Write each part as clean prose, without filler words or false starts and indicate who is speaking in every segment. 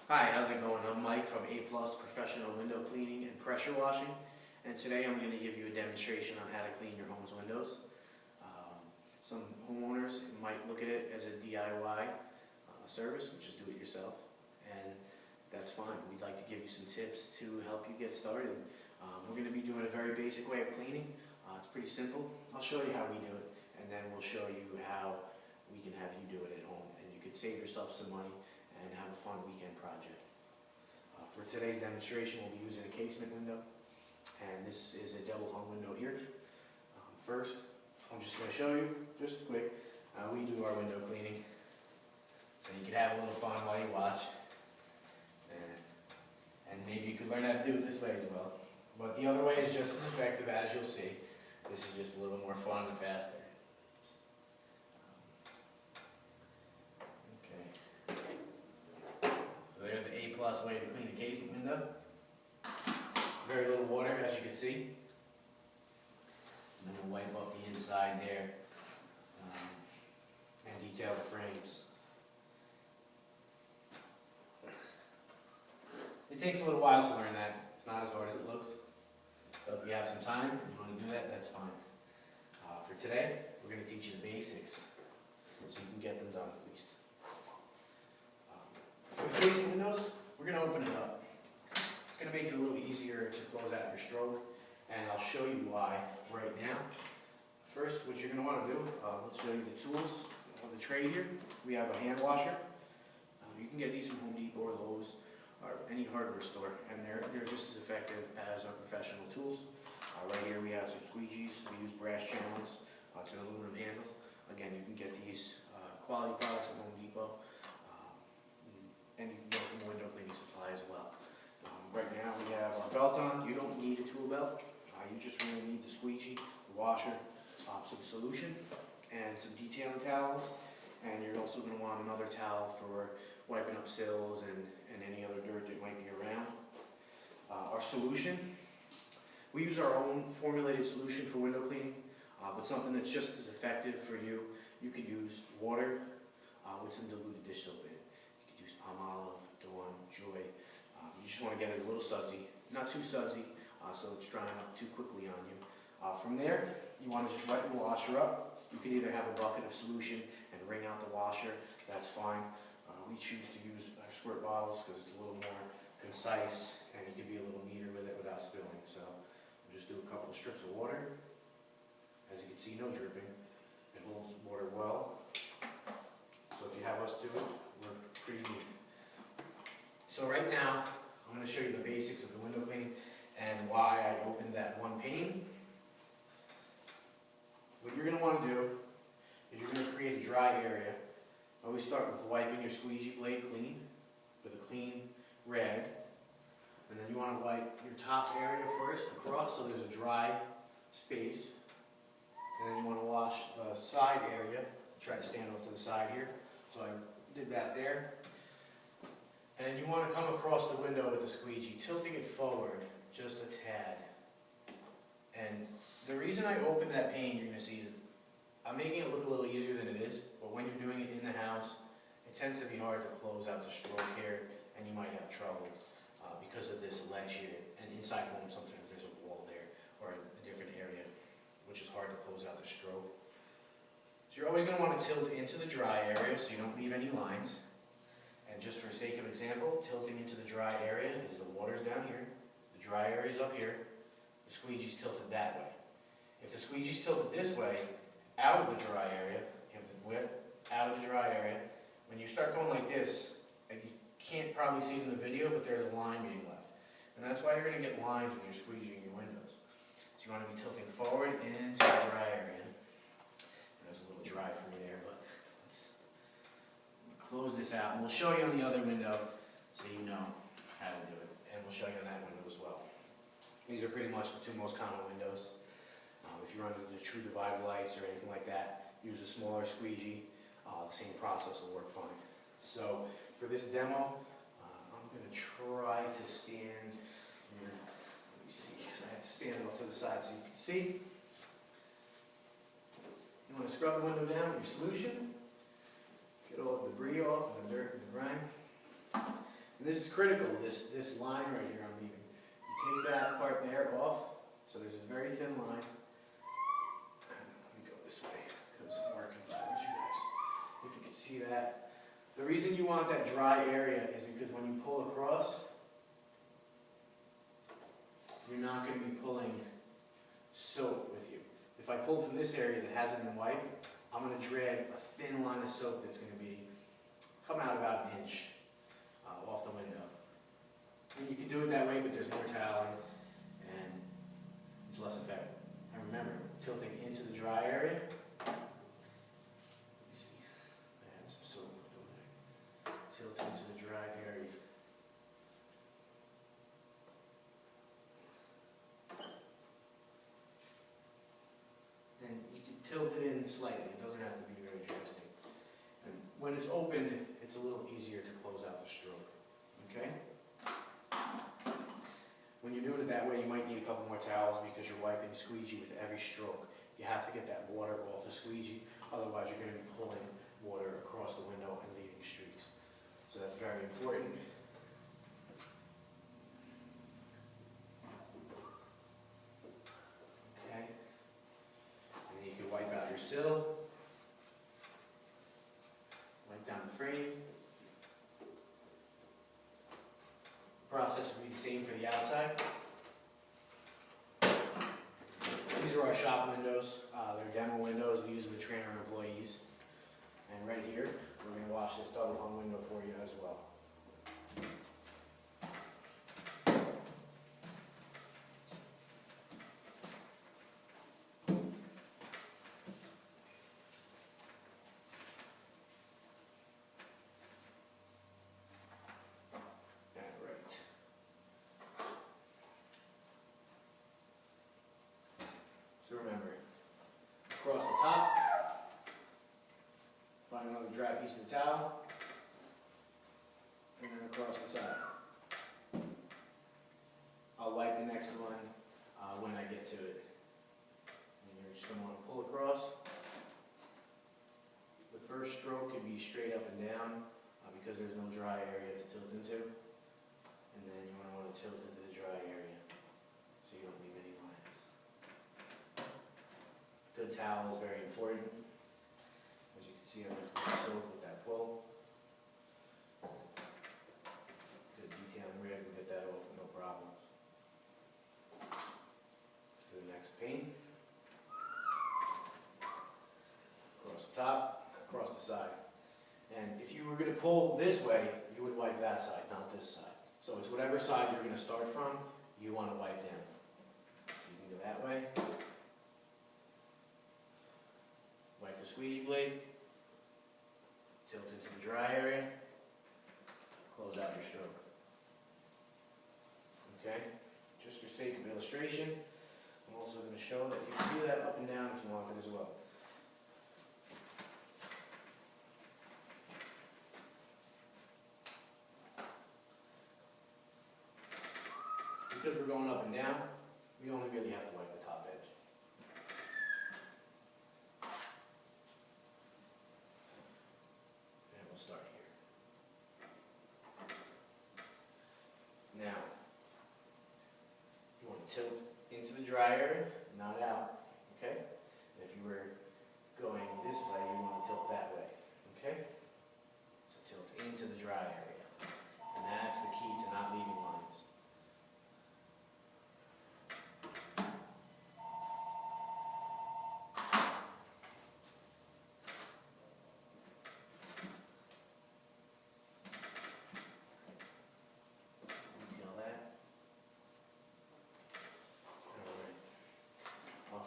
Speaker 1: Hi, how's it going? I'm Mike from A Plus Professional Window Cleaning and Pressure Washing, and today I'm going to give you a demonstration on how to clean your home's windows. Some homeowners might look at it as a DIY service, which is do it yourself, and that's fine. We'd like to give you some tips to help you get started. We're going to be doing a very basic way of cleaning. It's pretty simple. I'll show you how we do it, and then we'll show you how we can have you do it at home, and you could save yourself some money and have a fun weekend project. For today's demonstration, we'll be using a casement window, and this is a double hung window here. First, I'm just going to show you, just quick, how we do our window cleaning, so you can have a little fun while you watch, and maybe you could learn how to do it this way as well. But the other way is just as effective, as you'll see. This is just a little more fun and faster. There's the A Plus way to clean a casement window. Very little water, as you can see. And then we'll wipe up the inside there and detail the frames. It takes a little while to learn that. It's not as hard as it looks. So if you have some time and you want to do that, that's fine. For today, we're going to teach you the basics so you can get them done at least. For the casement windows, we're going to open it up. It's going to make it a little easier to close out your stroke, and I'll show you why right now. First, what you're going to want to do, let's show you the tools of the tray here. We have a hand washer. You can get these from Home Depot or Lowe's or any hardware store, and they're just as effective as our professional tools. Right here we have some squeegees. We use brass channels. It's an aluminum handle. Again, you can get these quality products at Home Depot. And you can get some window cleaning supply as well. Right now we have our belt on. You don't need a tool belt. You just really need the squeegee, the washer, some solution, and some detailing towels. And you're also going to want another towel for wiping up sills and any other dirt that might be around. Our solution, we use our own formulated solution for window cleaning, but something that's just as effective for you. You could use water with some diluted dish soap in it. Palmolive, Dawn, Joy. You just want to get it a little sudsy, not too sudsy, so it's drying up too quickly on you. From there, you want to just wet the washer up. You can either have a bucket of solution and wring out the washer, that's fine. We choose to use our squirt bottles because it's a little more concise and you can be a little neater with it without spilling. So we'll just do a couple of strips of water. As you can see, no dripping. It holds water well. So if you have us do it, we're pretty neat. So right now, I'm going to show you the basics of the window cleaning and why I opened that one pane. What you're going to want to do is you're going to create a dry area. Always start with wiping your squeegee blade clean with a clean rag. And then you want to wipe your top area first across so there's a dry space. And then you want to wash the side area. Try to stand off to the side here. So I did that there. And you want to come across the window with the squeegee, tilting it forward just a tad. And the reason I opened that pane, you're going to see, is I'm making it look a little easier than it is, but when you're doing it in the house, it tends to be hard to close out the stroke here, and you might have trouble because of this ledge here. And inside home, sometimes there's a wall there, or a different area, which is hard to close out the stroke. So you're always going to want to tilt into the dry area so you don't leave any lines. And just for sake of example, tilting into the dry area is the water's down here, the dry area's up here, the squeegee's tilted that way. If the squeegee's tilted this way, out of the dry area, you have the wet out of the dry area, when you start going like this, you can't probably see it in the video, but there's a line being left. And that's why you're going to get lines when you're squeegeeing your windows. So you want to be tilting forward into the dry area. There's a little dry for me there, but let's close this out. And we'll show you on the other window so you know how to do it. And we'll show you on that window as well. These are pretty much the two most common windows. If you're under the True Divider lights or anything like that, use a smaller squeegee. The same process will work fine. So for this demo, I'm going to try to stand here. Let me see, I have to stand off to the side so you can see. You want to scrub the window down with your solution. Get all the debris off and the dirt and the grime. And this is critical, this line right here I'm leaving. You take that part there off, so there's a very thin line. Let me go this way, because I'm working towards you guys. If you can see that. The reason you want that dry area is because when you pull across, you're not going to be pulling soap with you. If I pull from this area that hasn't been wiped, I'm going to drag a thin line of soap that's going to be come out about an inch off the window. And you can do it that way, but there's more toweling and it's less effective. And remember, tilting into the dry area. Let me see. I have some soap over there. Tilt into the dry area. And you can tilt it in slightly. It doesn't have to be very drastic. And when it's open, it's a little easier to close out the stroke. Okay? When you're doing it that way, you might need a couple more towels because you're wiping the squeegee with every stroke. You have to get that water off the squeegee, otherwise you're going to be pulling water across the window and leaving streaks. So that's very important. Okay. And then you can wipe out your sill. Wipe down the frame. Process will be the same for the outside. These are our shop windows. They're demo windows. We use them to train our employees. And right here, we're going to wash this double hung window for you as well. So remember, across the top, find another dry piece of the towel, and then across the side. I'll wipe the next one when I get to it. And you're just going to want to pull across. The first stroke can be straight up and down because there's no dry area to tilt into. And then you want to tilt into the dry area so you don't leave any lines. Good towel is very important. As you can see, I'm going to soak with that pull. Good detailing rag, we'll get that off with no problems. To the next pane. Across the top, across the side. And if you were going to pull this way, you would wipe that side, not this side. So it's whatever side you're going to start from, you want to wipe down. So you can go that way. Wipe the squeegee blade. Tilt into the dry area. Close out your stroke. Okay? Just for sake of illustration, I'm also going to show that you can do that up and down if you want it as well. Because we're going up and down, we only really have to wipe the top edge. And we'll start here. Now, you want to tilt into the dry area, not out, okay? And if you were going this way, you want to tilt that way, okay? So tilt into the dry area. And that's the key to not leaving lines.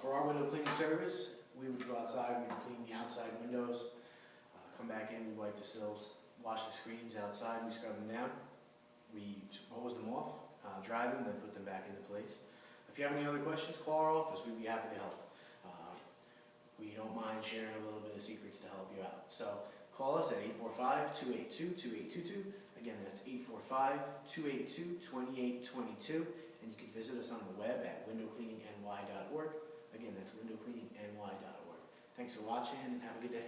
Speaker 1: For our window cleaning service, we would go outside, we'd clean the outside windows, come back in, we wipe the sills, wash the screens outside, we scrub them down, we hose them off, dry them, then put them back into place. If you have any other questions, call our office, we'd be happy to help. We don't mind sharing a little bit of secrets to help you out. So call us at 845-282-2822. Again, that's 845-282-2822. And you can visit us on the web at windowcleaningny.org. Again, that's windowcleaningny.org. Thanks for watching and have a good day.